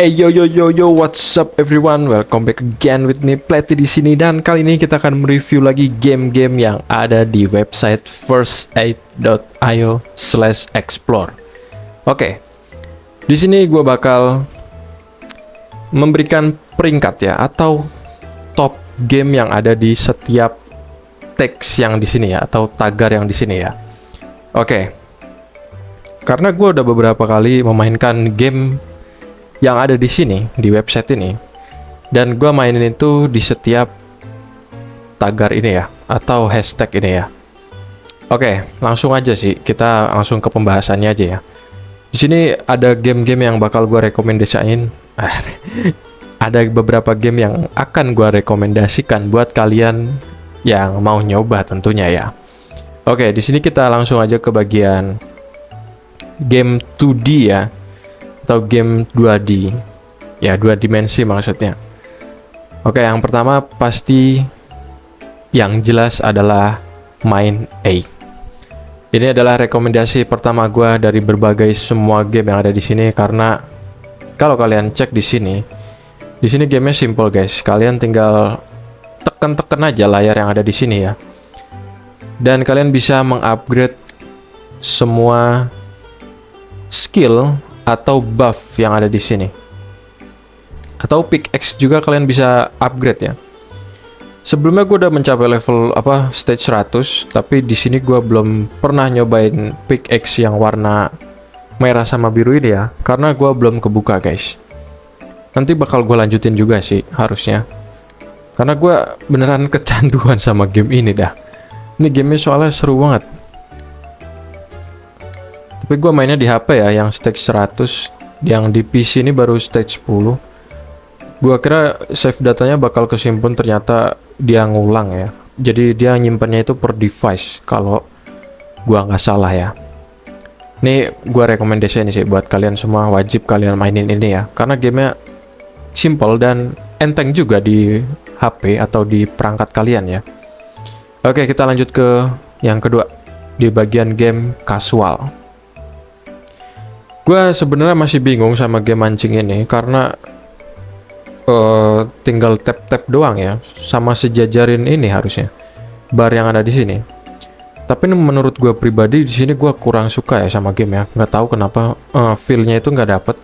Hey yo yo yo yo, what's up everyone? Welcome back again with me Plety di sini, dan kali ini kita akan mereview lagi game-game yang ada di website first8.io/explore. Oke, di sini gue bakal memberikan peringkat ya, atau top game yang ada di setiap teks yang di sini ya, atau tagar yang di sini ya. Oke, karena gue udah beberapa kali memainkan game yang ada di sini, di website ini, dan gue mainin itu di setiap tagar ini ya, atau hashtag ini ya. Oke, langsung aja sih, kita langsung ke pembahasannya aja ya. Di sini ada game-game yang bakal gue rekomendasiin. Ada beberapa game yang akan gue rekomendasikan buat kalian yang mau nyoba tentunya ya. Oke, di sini kita langsung aja ke bagian game 2D ya, atau game 2D ya, 2 dimensi maksudnya. Oke, yang pertama pasti yang jelas adalah Mine 8. Ini adalah rekomendasi pertama gue dari berbagai semua game yang ada di sini, karena kalau kalian cek di sini gamenya simple guys. Kalian tinggal tekan-tekan aja layar yang ada di sini ya, dan kalian bisa mengupgrade semua skill atau buff yang ada di sini. Atau pickaxe juga kalian bisa upgrade ya. Sebelumnya gue udah mencapai level stage 100, tapi di sini gue belum pernah nyobain pickaxe yang warna merah sama biru ini ya, karena gue belum kebuka guys. Nanti bakal gue lanjutin juga sih harusnya, karena gue beneran kecanduan sama game ini dah. Ini gamenya soalnya seru banget. Tapi gue mainnya di HP ya, yang stage 100. Yang di PC ini baru stage 10. Gue kira save datanya bakal kesimpun, ternyata dia ngulang ya. Jadi dia nyimpannya itu per device, kalau gue nggak salah ya. Ini gue rekomendasi ini sih buat kalian semua, wajib kalian mainin ini ya, karena gamenya simple dan enteng juga di HP atau di perangkat kalian ya. Oke, kita lanjut ke yang kedua, di bagian game casual. Gue sebenarnya masih bingung sama game mancing ini, karena tinggal tap-tap doang ya, sama sejajarin ini harusnya bar yang ada di sini. Tapi menurut gue pribadi di sini gue kurang suka ya sama game ya. Nggak tahu kenapa feel-nya itu nggak dapet.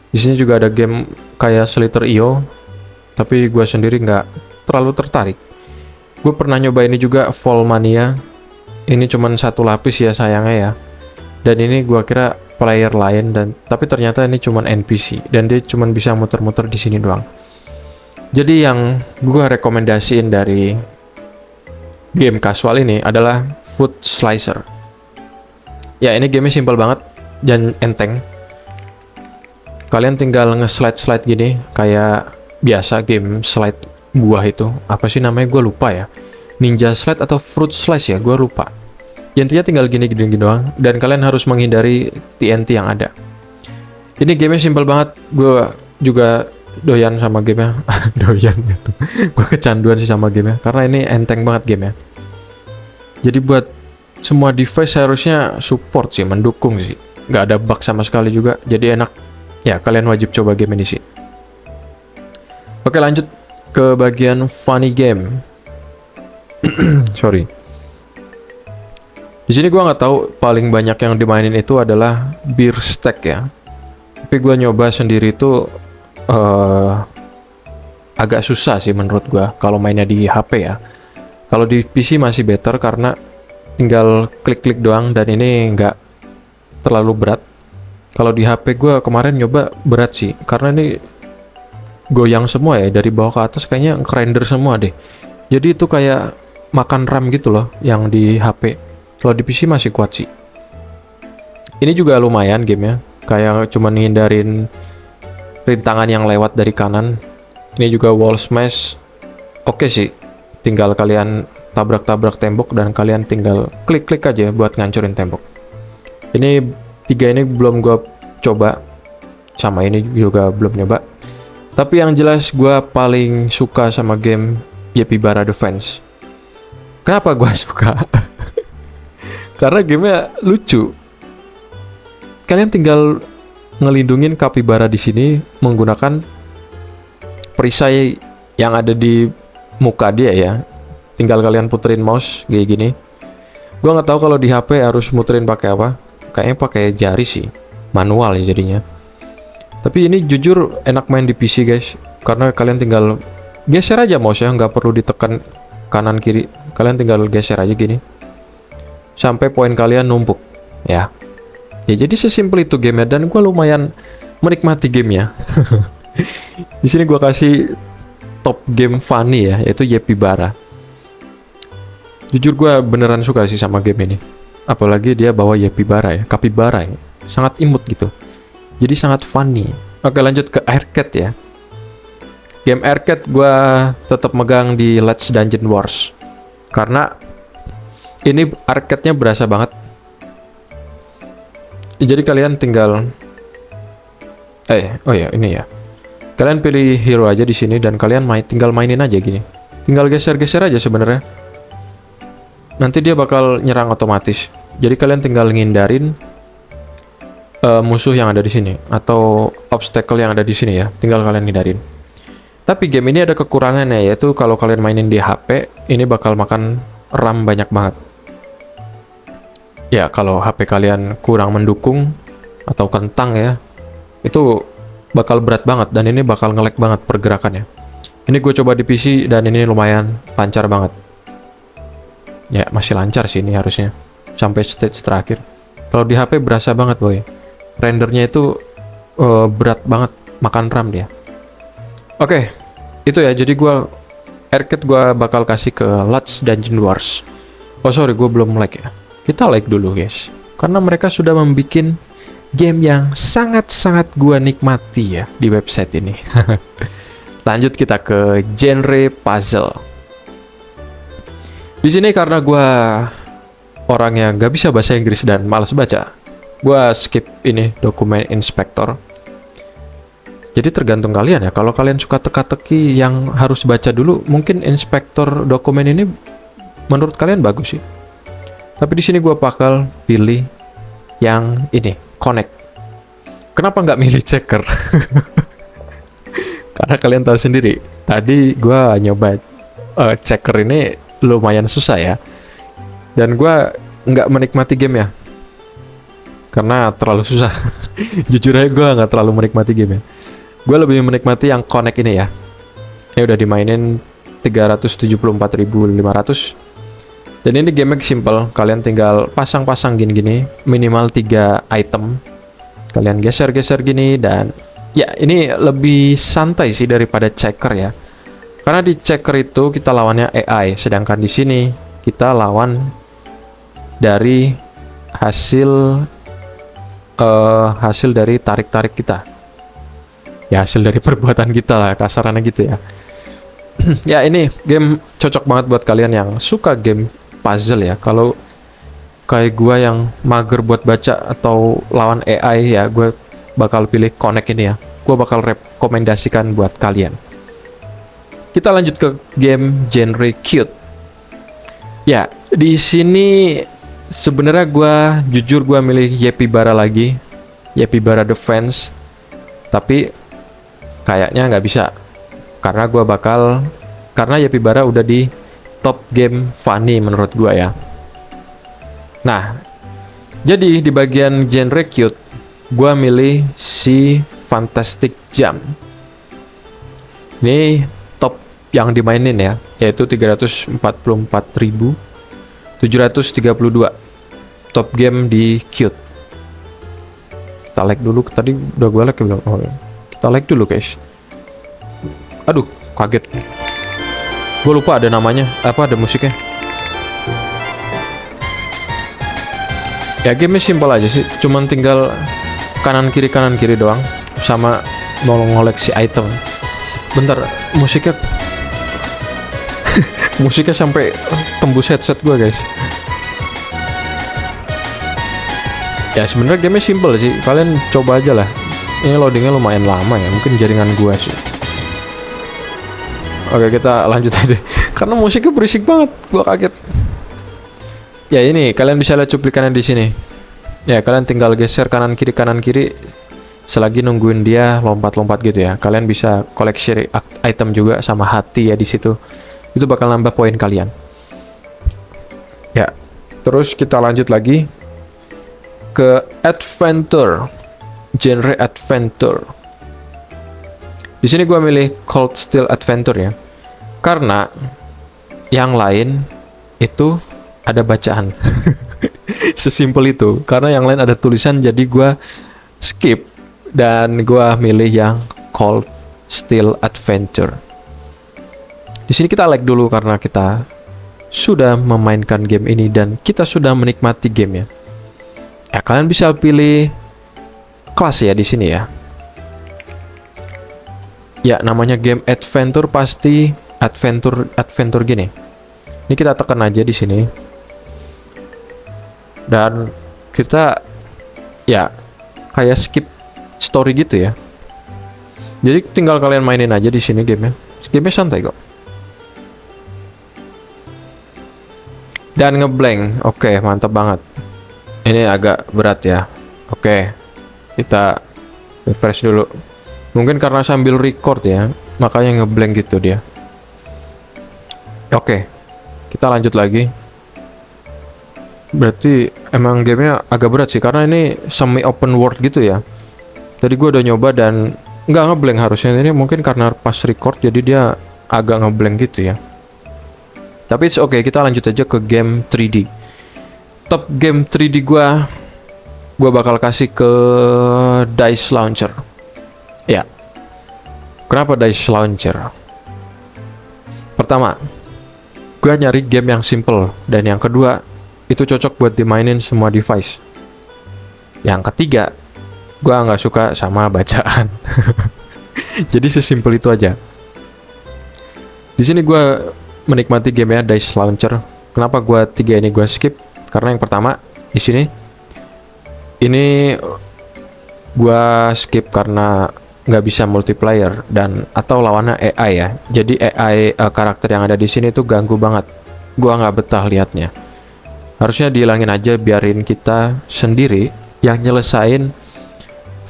Di sini juga ada game kayak Slither.io, tapi gue sendiri nggak terlalu tertarik. Gue pernah nyoba ini juga, Fall Mania. Ini cuman satu lapis ya sayangnya ya. Dan ini gue kira player lain, tapi ternyata ini cuman NPC dan dia cuman bisa muter-muter di sini doang. Jadi yang gue rekomendasiin dari game casual ini adalah Food Slicer. Ya, ini gamenya simple banget dan enteng. Kalian tinggal nge-slide gini kayak biasa game slide buah itu. Apa sih namanya, gue lupa ya. Ninja Slide atau Fruit Slice ya, gue lupa. Intinya tinggal gini-gini doang, dan kalian harus menghindari TNT yang ada. Ini gamenya simple banget. Gue juga doyan sama gamenya. Doyan gitu. Gue kecanduan sih sama gamenya, karena ini enteng banget gamenya. Jadi buat semua device harusnya support sih, mendukung sih. Nggak ada bug sama sekali juga, jadi enak. Ya, kalian wajib coba game ini sih. Oke, lanjut ke bagian funny game. Sorry. Di sini gue nggak tahu paling banyak yang dimainin itu adalah Beer Stack ya. Tapi gue nyoba sendiri itu agak susah sih menurut gue kalau mainnya di HP ya. Kalau di PC masih better karena tinggal klik-klik doang, dan ini nggak terlalu berat. Kalau di HP gue kemarin nyoba berat sih, karena ini goyang semua ya, dari bawah ke atas kayaknya ngerender semua deh. Jadi itu kayak makan RAM gitu loh yang di HP. Kalau di PC masih kuat sih. Ini juga lumayan gamenya, kayak cuma ngindarin rintangan yang lewat dari kanan. Ini juga wall smash. Oke sih, tinggal kalian tabrak-tabrak tembok dan kalian tinggal klik-klik aja buat ngancurin tembok. Ini 3 ini belum gue coba, sama ini juga belum nyoba. Tapi yang jelas gue paling suka sama game Yepibara Defense. Kenapa gue suka? Karena gamenya lucu. Kalian tinggal ngelindungin kapibara di sini menggunakan perisai yang ada di muka dia ya. Tinggal kalian puterin mouse kayak gini. Gua nggak tahu kalau di HP harus muterin pakai apa. Kayaknya pakai jari sih, manual ya jadinya. Tapi ini jujur enak main di PC guys, karena kalian tinggal geser aja mouse ya, nggak perlu ditekan kanan kiri. Kalian tinggal geser aja gini sampai poin kalian numpuk ya. Ya jadi sesimpel itu gamenya, dan gue lumayan menikmati gamenya. Di sini gue kasih top game funny ya, yaitu Yepibara. Jujur gue beneran suka sih sama game ini. Apalagi dia bawa Yepibara ya, kapibara ya. Sangat imut gitu. Jadi sangat funny. Oke, lanjut ke arcade ya. Game arcade gue tetap megang di Let's Dungeon Wars. Karena ini arcade-nya berasa banget. Jadi kalian tinggal oh ya, ini ya. Kalian pilih hero aja di sini dan kalian tinggal mainin aja gini. Tinggal geser-geser aja sebenarnya. Nanti dia bakal nyerang otomatis. Jadi kalian tinggal ngindarin musuh yang ada di sini atau obstacle yang ada di sini ya. Tinggal kalian hindarin. Tapi game ini ada kekurangannya, yaitu kalau kalian mainin di HP, ini bakal makan RAM banyak banget. Ya, kalau HP kalian kurang mendukung atau kentang ya, itu bakal berat banget dan ini bakal nge-lag banget pergerakannya. Ini gue coba di PC dan ini lumayan lancar banget. Ya, masih lancar sih ini harusnya. Sampai stage terakhir. Kalau di HP berasa banget boy. Rendernya itu berat banget, makan RAM dia. Oke, itu ya. Jadi arcade gue bakal kasih ke Let's Dungeon Wars. Oh sorry, gue belum like ya. Kita like dulu guys. Karena mereka sudah membuat game yang sangat-sangat gue nikmati ya di website ini. Lanjut kita ke genre puzzle. Di sini karena gue orang yang gak bisa bahasa Inggris dan malas baca, gue skip ini dokumen inspektor. Jadi tergantung kalian ya. Kalau kalian suka teka-teki yang harus baca dulu, mungkin inspektor dokumen ini menurut kalian bagus sih. Tapi di sini gue bakal pilih yang ini, connect. Kenapa nggak milih checker? Karena kalian tahu sendiri, tadi gue nyoba checker ini lumayan susah ya. Dan gue nggak menikmati game ya. Karena terlalu susah. Jujur aja gue nggak terlalu menikmati game ya. Gue lebih menikmati yang connect ini ya. Ini udah dimainin 374.500. Dan ini game simple, kalian tinggal pasang-pasang gini-gini, minimal 3 item. Kalian geser-geser gini dan ya ini lebih santai sih daripada checker ya. Karena di checker itu kita lawannya AI, sedangkan di sini kita lawan dari hasil dari tarik-tarik kita. Ya hasil dari perbuatan kita lah, kasarannya gitu ya. Ya ini game cocok banget buat kalian yang suka game puzzle ya. Kalau kayak gue yang mager buat baca atau lawan AI ya, gue bakal pilih connect ini ya. Gue bakal rekomendasikan buat kalian. Kita lanjut ke game genre cute. Ya, di sini sebenarnya gue jujur gue milih Yepibara lagi, Yepibara Defense. Tapi kayaknya nggak bisa karena karena Yepibara udah di top game funny menurut gua ya. Nah, jadi di bagian genre cute, gua milih si Fantastic Jump. Ini top yang dimainin ya, yaitu 344.732 top game di cute. Kita like dulu, tadi udah gua like belum? Oh, kita like dulu guys. Aduh, kaget. Gue lupa ada namanya, ada musiknya. Ya game simpel aja sih, cuman tinggal kanan kiri doang, sama mau ngoleksi item. Bentar, musiknya musiknya sampai tembus headset gue guys. Ya sebenarnya game simpel sih, kalian coba aja lah. Ini loadingnya lumayan lama ya, mungkin jaringan gue sih. Oke, kita lanjut aja. Karena musiknya berisik banget, gua kaget. Ya ini, kalian bisa lihat cuplikannya di sini. Ya, kalian tinggal geser kanan kiri selagi nungguin dia lompat-lompat gitu ya. Kalian bisa koleksi item juga sama hati ya di situ. Itu bakal nambah poin kalian. Ya. Terus kita lanjut lagi ke adventure. Genre adventure. Di sini gue milih Cold Steel Adventure ya. Karena yang lain itu ada bacaan. Sesimpel itu. Karena yang lain ada tulisan, jadi gue skip dan gue milih yang Cold Steel Adventure. Di sini kita like dulu karena kita sudah memainkan game ini dan kita sudah menikmati game ya. Ya kalian bisa pilih kelas ya di sini ya. Ya namanya game adventure pasti adventure gini. Ini kita tekan aja di sini. Dan kita ya kayak skip story gitu ya. Jadi tinggal kalian mainin aja di sini gamenya. Gamenya santai kok. Dan ngeblank. Oke, mantap banget. Ini agak berat ya. Oke. Kita refresh dulu. Mungkin karena sambil record ya, makanya ngeblank gitu dia. Oke. Kita lanjut lagi. Berarti emang gamenya agak berat sih, karena ini semi open world gitu ya. Tadi gue udah nyoba dan nggak ngeblank harusnya. Ini mungkin karena pas record jadi dia agak ngeblank gitu ya. Tapi it's okay, kita lanjut aja ke game 3D. Top game 3D gue bakal kasih ke Dice Launcher. Ya. Kenapa Dice Launcher? Pertama, gue nyari game yang simple, dan yang kedua, itu cocok buat dimainin semua device. Yang ketiga, gue nggak suka sama bacaan. Jadi sesimpel itu aja. Di sini gue menikmati gamenya Dice Launcher. Kenapa gue tiga ini gue skip? Karena yang pertama di sini ini gue skip karena nggak bisa multiplayer dan atau lawannya AI ya. Jadi AI karakter yang ada di sini tuh ganggu banget. Gue nggak betah liatnya. Harusnya dihilangin aja, biarin kita sendiri yang nyelesain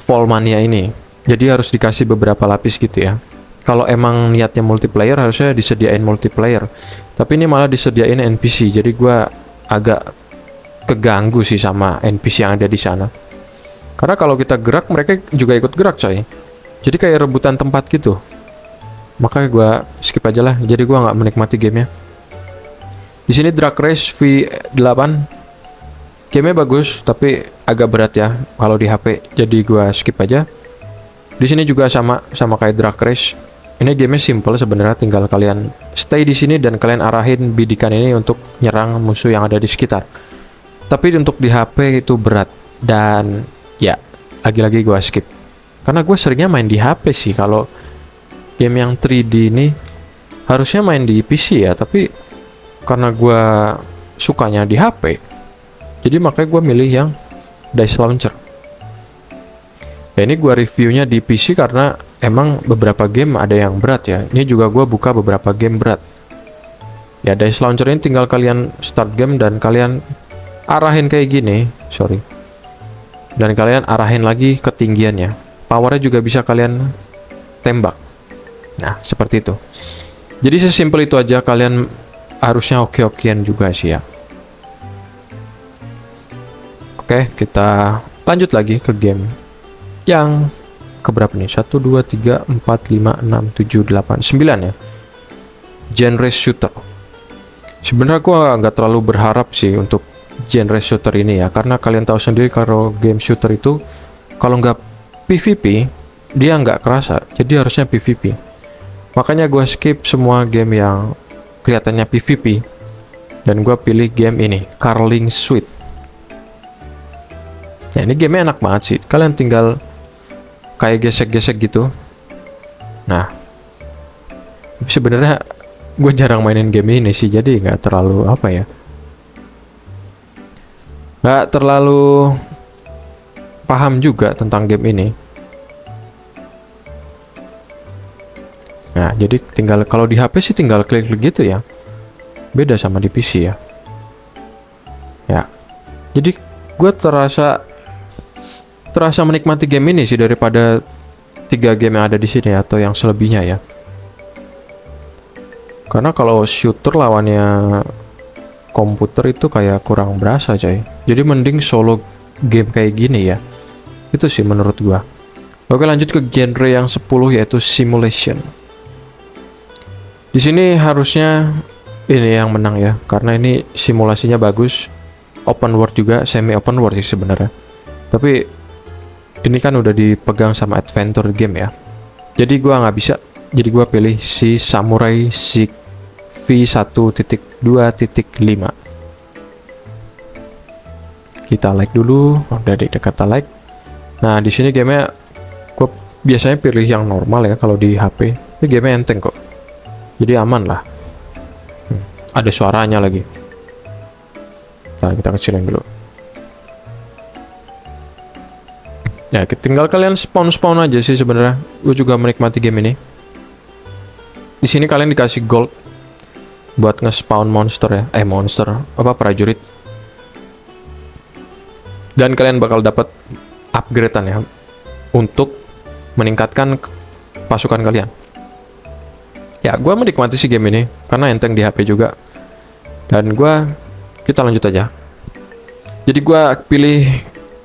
Fallmania ini. Jadi harus dikasih beberapa lapis gitu ya. Kalau emang niatnya multiplayer harusnya disediain multiplayer. Tapi ini malah disediain NPC. Jadi gue agak keganggu sih sama NPC yang ada di sana. Karena kalau kita gerak, mereka juga ikut gerak coy. Jadi kayak rebutan tempat gitu. Makanya gue skip aja lah. Jadi gue nggak menikmati gamenya. Di sini Drag Race V8. Gamenya bagus, tapi agak berat ya kalau di HP. Jadi gue skip aja. Di sini juga sama kayak Drag Race. Ini gamenya simple sebenarnya, tinggal kalian stay di sini dan kalian arahin bidikan ini untuk nyerang musuh yang ada di sekitar. Tapi untuk di HP itu berat dan ya lagi-lagi gue skip. Karena gue seringnya main di HP sih. Kalau game yang 3D ini harusnya main di PC ya, tapi karena gue sukanya di HP, jadi makanya gue milih yang Dice Launcher. Ya ini gue reviewnya di PC karena emang beberapa game ada yang berat ya. Ini juga gue buka beberapa game berat. Ya Dice Launcher ini tinggal kalian start game dan kalian arahin kayak gini, dan kalian arahin lagi ketinggiannya. Powernya juga bisa kalian tembak. Nah seperti itu. Jadi sesimpel itu aja. Kalian harusnya oke-okean juga sih ya. Oke, kita lanjut lagi ke game yang keberapa nih? 1, 2, 3, 4, 5, 6, 7, 8, 9 ya. Genre shooter. Sebenarnya gua nggak terlalu berharap sih untuk genre shooter ini ya, karena kalian tahu sendiri kalau game shooter itu kalau nggak PvP dia nggak kerasa, jadi harusnya PvP. Makanya gue skip semua game yang kelihatannya PvP dan gue pilih game ini, Carling Suite. Nah ini gamenya enak banget sih, kalian tinggal kayak gesek-gesek gitu. Nah sebenarnya gue jarang mainin game ini sih, jadi nggak terlalu apa ya, nggak terlalu paham juga tentang game ini. Nah jadi tinggal kalau di HP sih tinggal klik-klik gitu ya, beda sama di PC ya. Ya jadi gue terasa terasa menikmati game ini sih daripada 3 game yang ada di sini atau yang selebihnya ya. Karena kalau shooter lawannya komputer itu kayak kurang berasa coy. Jadi mending solo game kayak gini ya. Itu sih menurut gua. Oke, lanjut ke genre yang 10 yaitu simulation. Di sini harusnya ini yang menang ya, karena ini simulasinya bagus. Open world juga, semi open world sih sebenarnya. Tapi ini kan udah dipegang sama adventure game ya. Jadi gua nggak bisa. Jadi gua pilih si Samurai Shik V1.2.5. Kita like dulu, udah di kata like. Nah, di sini gamenya gue biasanya pilih yang normal ya kalau di HP. Ini gamenya enteng kok. Jadi aman lah. Ada suaranya lagi. Ntar kita kecilin dulu. Ya, tinggal kalian spawn aja sih sebenarnya. Gue juga menikmati game ini. Di sini kalian dikasih gold buat nge-spawn monster ya. Monster apa prajurit. Dan kalian bakal dapat upgradean ya untuk meningkatkan pasukan kalian. Ya, gue menikmati sih game ini karena enteng di HP juga. Dan kita lanjut aja. Jadi gue pilih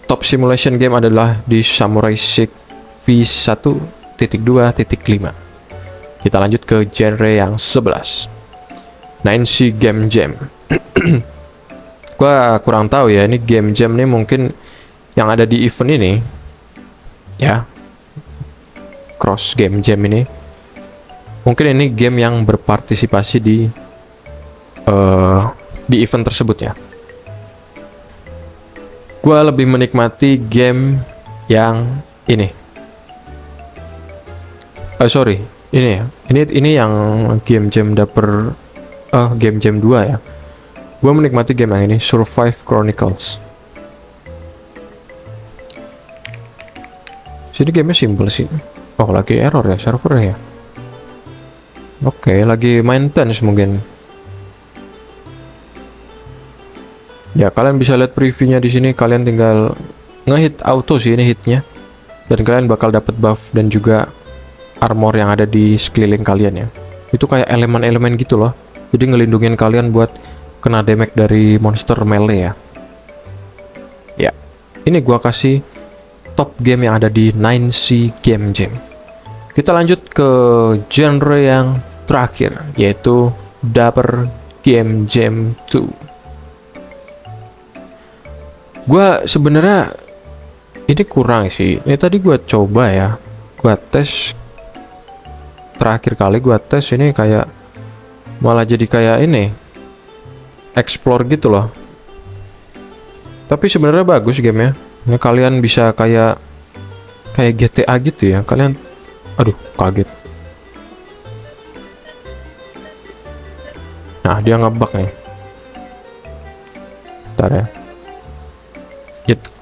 top simulation game adalah di Samurai Shik V1.2.5. Kita lanjut ke genre yang 11. 9C Game Jam. Gua kurang tahu ya, ini game jam nih mungkin yang ada di event ini ya, cross game jam ini mungkin ini game yang berpartisipasi di event tersebut ya. Gua lebih menikmati game yang ini. Sorry, ini ya. Ini yang game jam dapper game jam 2 ya. Gue menikmati game yang ini, Survive Chronicles. Jadi gamenya simple sih. Oh, lagi error ya servernya ya. Oke, lagi maintenance mungkin. Ya, kalian bisa lihat previewnya di sini. Kalian tinggal ngehit auto sih ini hitnya. Dan kalian bakal dapat buff dan juga armor yang ada di sekeliling kalian ya. Itu kayak elemen-elemen gitu loh. Jadi ngelindungin kalian buat kena damage dari monster melee ya. Ya, ini gua kasih top game yang ada di 9C Game Jam. Kita lanjut ke genre yang terakhir, yaitu Dapper Game Jam 2. Gua sebenarnya ini kurang sih. Ini tadi gua coba ya, gua tes. Terakhir kali gua tes ini kayak malah jadi kayak ini explore gitu loh. Tapi sebenarnya bagus gamenya. Ini kalian bisa kayak GTA gitu ya. Kalian, aduh, kaget. Nah, dia ngebug nih. Bentar ya.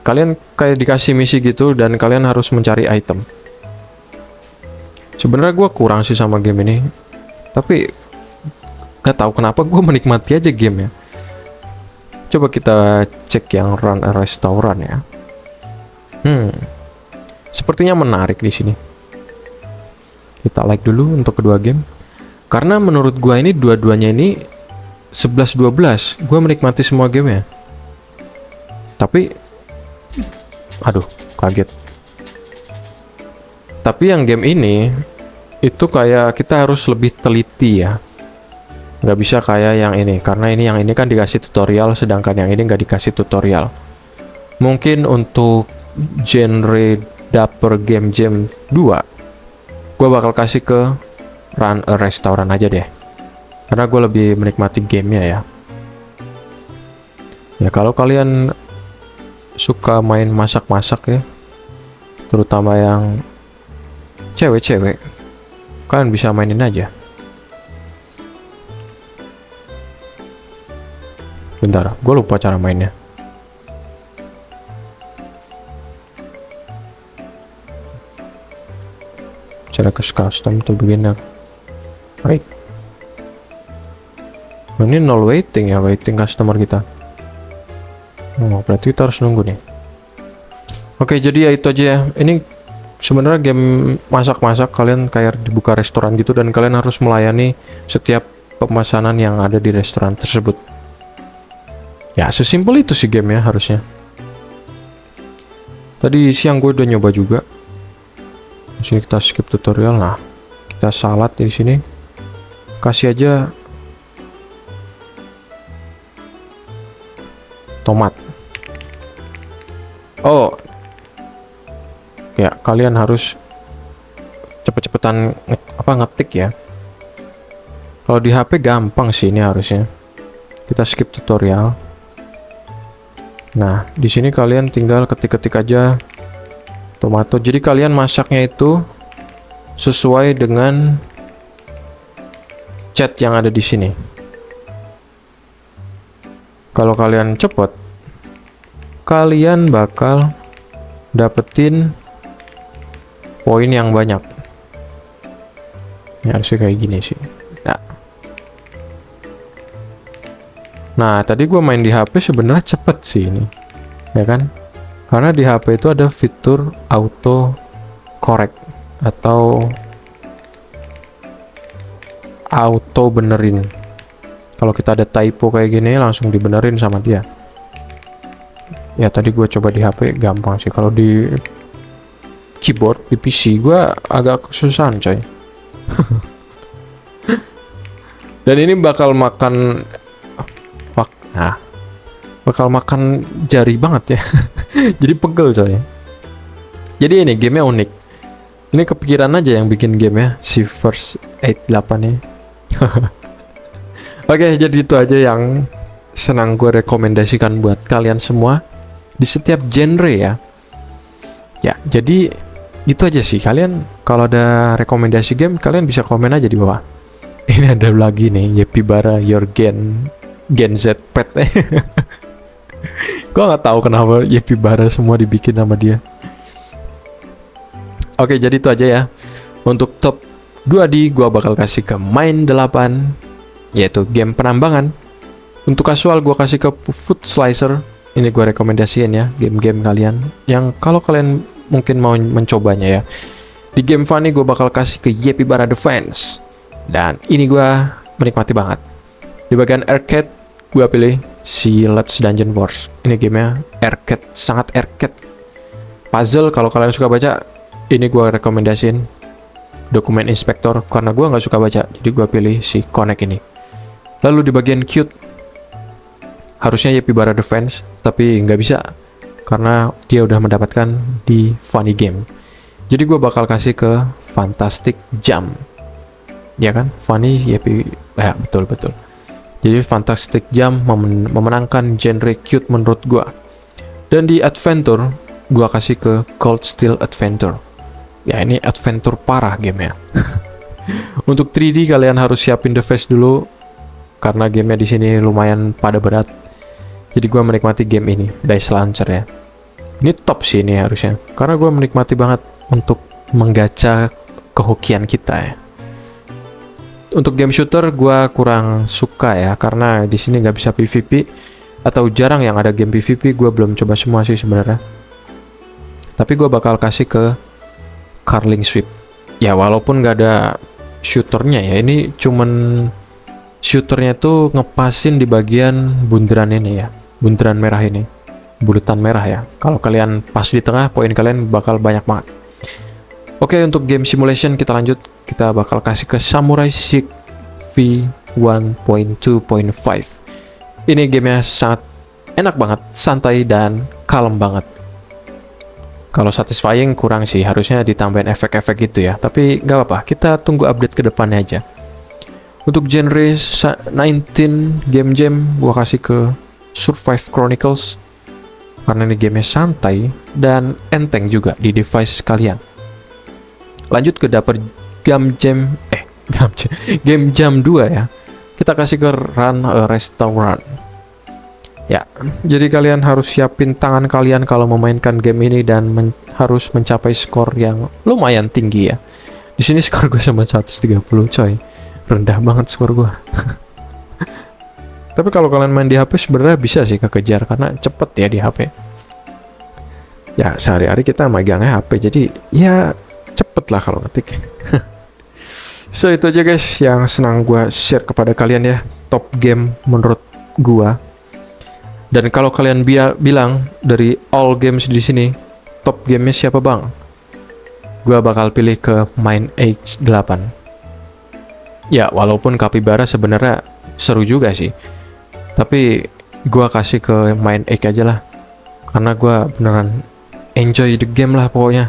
Kalian kayak dikasih misi gitu dan kalian harus mencari item. Sebenarnya gue kurang sih sama game ini. Tapi nggak tahu kenapa gue menikmati aja game ya. Coba kita cek yang Run a Restaurant ya. Sepertinya menarik di sini. Kita like dulu untuk kedua game. Karena menurut gue ini dua-duanya ini 11-12. Gue menikmati semua game ya. Tapi, aduh, kaget. Tapi yang game ini itu kayak kita harus lebih teliti ya. Nggak bisa kayak yang ini, karena yang ini kan dikasih tutorial, sedangkan yang ini nggak dikasih tutorial. Mungkin untuk genre Dapper Game Jam 2 gue bakal kasih ke Run a Restaurant aja deh, karena gue lebih menikmati gamenya ya. Ya, kalau kalian suka main masak-masak ya, terutama yang cewek-cewek, kalian bisa mainin aja. Bentar, gue lupa cara mainnya. Select custom to beginner. Wait. Ini nol waiting ya, waiting customer kita. Oh, berarti kita harus nunggu nih. Oke, jadi ya itu aja ya. Ini sebenarnya game masak-masak, kalian kayak dibuka restoran gitu dan kalian harus melayani setiap pemesanan yang ada di restoran tersebut. Ya, sesimpel itu sih game ya harusnya. Tadi siang gue udah nyoba juga. Di sini kita skip tutorial. Nah, kita salad di sini. Kasih aja tomat. Oh, ya kalian harus cepet-cepetan ngetik ya. Kalau di HP gampang sih ini harusnya. Kita skip tutorial. Nah, di sini kalian tinggal ketik-ketik aja tomato. Jadi kalian masaknya itu sesuai dengan chat yang ada di sini. Kalau kalian cepet, kalian bakal dapetin poin yang banyak. Ya, harusnya kayak gini sih. Nah, tadi gue main di HP sebenarnya cepet sih ini, ya kan? Karena di HP itu ada fitur auto correct atau auto benerin. Kalau kita ada typo kayak gini langsung dibenerin sama dia. Ya tadi gue coba di HP gampang sih. Kalau di keyboard di PC gue agak kesusahan coy. Dan ini bakal makan bakal makan jari banget ya. Jadi pegel coy. Jadi ini gamenya unik. Ini kepikiran aja yang bikin game ya, si Verse 88 nih. Oke, jadi itu aja yang senang gue rekomendasikan buat kalian semua di setiap genre ya. Ya, jadi itu aja sih. Kalian kalau ada rekomendasi game, kalian bisa komen aja di bawah. Ini ada lagi nih, Yepibara Your Gen Z Pet. Gue nggak tahu kenapa Yepibara semua dibikin sama dia. Oke, jadi itu aja ya. Untuk top 2D gue bakal kasih ke Mine 8, yaitu game penambangan. Untuk casual gue kasih ke Food Slicer. Ini gue rekomendasiin ya, game-game kalian yang kalau kalian mungkin mau mencobanya ya. Di game funny gue bakal kasih ke Yepibara Defense. Dan ini gue menikmati banget. Di bagian arcade gue pilih si Let's Dungeon Wars. Ini gamenya arcade, sangat arcade. Puzzle kalau kalian suka baca, ini gue rekomendasiin Dokumen Inspector karena gue nggak suka baca, jadi gue pilih si Connect ini. Lalu di bagian cute harusnya Yepibara Defense, tapi nggak bisa karena dia udah mendapatkan di funny game. Jadi gue bakal kasih ke Fantastic Jump, ya kan? Funny Yepi, ya betul. Jadi Fantastic Jump memenangkan genre cute menurut gue. Dan di adventure gue kasih ke Cold Steel Adventure. Ya ini adventure parah gamenya. Untuk 3D kalian harus siapin the face dulu karena gamenya di sini lumayan pada berat. Jadi gue menikmati game ini, Dice Launcher ya. Ini top sih ini harusnya, karena gue menikmati banget untuk menggacha kehokian kita ya. Untuk game shooter gue kurang suka ya, karena di sini nggak bisa PvP atau jarang yang ada game PvP. Gue belum coba semua sih sebenarnya. Tapi gue bakal kasih ke Curling Sweep. Ya walaupun nggak ada shooternya ya, ini cuman shooternya tuh ngepasin di bagian bundaran ini ya, bundaran merah ini, bulatan merah ya. Kalau kalian pas di tengah, poin kalian bakal banyak banget. Oke, untuk game simulation kita lanjut. Kita bakal kasih ke Samurai Shik V1.2.5. Ini gamenya sangat enak banget, santai dan kalem banget. Kalau satisfying kurang sih, harusnya ditambahin efek-efek gitu ya. Tapi nggak apa-apa, kita tunggu update ke depannya aja. Untuk genre 19 game jam, gua kasih ke Survive Chronicles karena ini gamenya santai dan enteng juga di device kalian. Lanjut ke dapur game jam 2 ya. Kita kasih ke Run a Restaurant. Ya, jadi kalian harus siapin tangan kalian kalau memainkan game ini dan harus mencapai skor yang lumayan tinggi ya. Di sini skor gue sama 130 coy. Rendah banget skor gue. Tapi kalau kalian main di HP sebenarnya bisa sih kekejar karena cepet ya di HP. Ya sehari-hari kita megangnya HP, jadi ya cepet lah kalau ngetik. So itu aja guys yang senang gue share kepada kalian ya, top game menurut gue. Dan kalau kalian bilang dari all games di sini, top gamenya siapa bang? Gue bakal pilih ke Mind Age 8. Ya walaupun Capybara sebenarnya seru juga sih, tapi gue kasih ke Mind Age aja lah, karena gue beneran enjoy the game lah pokoknya.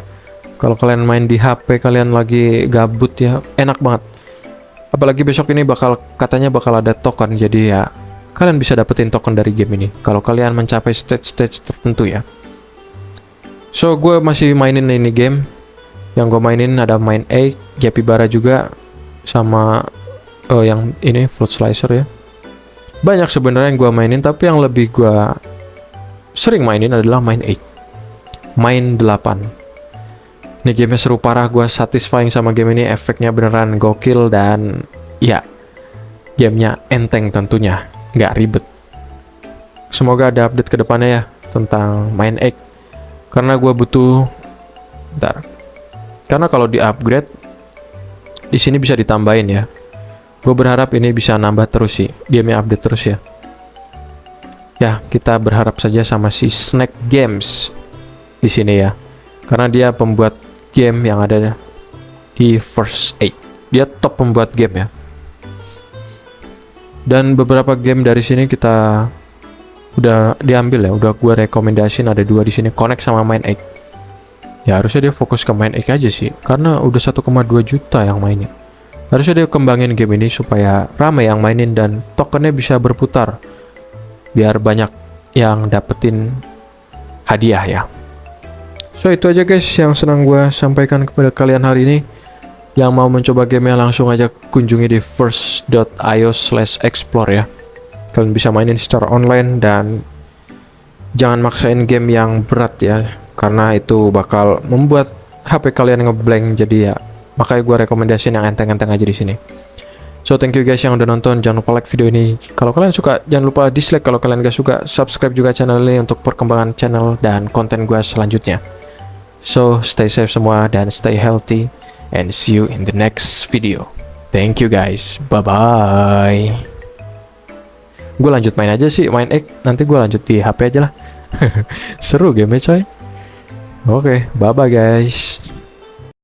Kalau kalian main di HP, kalian lagi gabut ya, enak banget. Apalagi besok ini katanya bakal ada token, jadi ya kalian bisa dapetin token dari game ini kalau kalian mencapai stage-stage tertentu ya. So gue masih mainin ini game. Yang gue mainin ada Mind Egg, Capybara juga, sama yang ini Fruit Slicer ya. Banyak sebenarnya yang gue mainin, tapi yang lebih gue sering mainin adalah Mind Egg, Mind 8. Ini gamenya seru parah, gue satisfying sama game ini, efeknya beneran gokil, dan ya gamenya enteng tentunya, nggak ribet. Semoga ada update kedepannya ya tentang Mind Egg, karena gue butuh, karena kalau di upgrade di sini bisa ditambahin ya. Gue berharap ini bisa nambah terus sih, gamenya update terus ya. Ya kita berharap saja sama si Snack Games di sini ya, karena dia pembuat game yang ada di First 8. Dia top pembuat game ya. Dan beberapa game dari sini kita udah diambil ya, udah gue rekomendasiin, ada 2 di sini, Connect sama Mind Egg. Ya harusnya dia fokus ke Mind Egg aja sih, karena udah 1,2 juta yang mainin. Harusnya dia kembangin game ini supaya rame yang mainin dan tokennya bisa berputar, biar banyak yang dapetin hadiah ya. So itu aja guys yang senang gue sampaikan kepada kalian hari ini. Yang mau mencoba gamenya langsung aja kunjungi di first.io/explore ya. Kalian bisa mainin secara online, dan jangan maksain game yang berat ya, karena itu bakal membuat HP kalian ngeblank. Jadi ya makanya gue rekomendasiin yang enteng-enteng aja di sini. So thank you guys yang udah nonton, jangan lupa like video ini kalau kalian suka, jangan lupa dislike kalau kalian gak suka, subscribe juga channel ini untuk perkembangan channel dan konten gue selanjutnya. So stay safe semua dan stay healthy, and see you in the next video. Thank you guys, bye bye. Gue lanjut main aja sih Mind Egg, nanti gue lanjut di HP aja lah. Seru game coy. Oke, bye bye guys.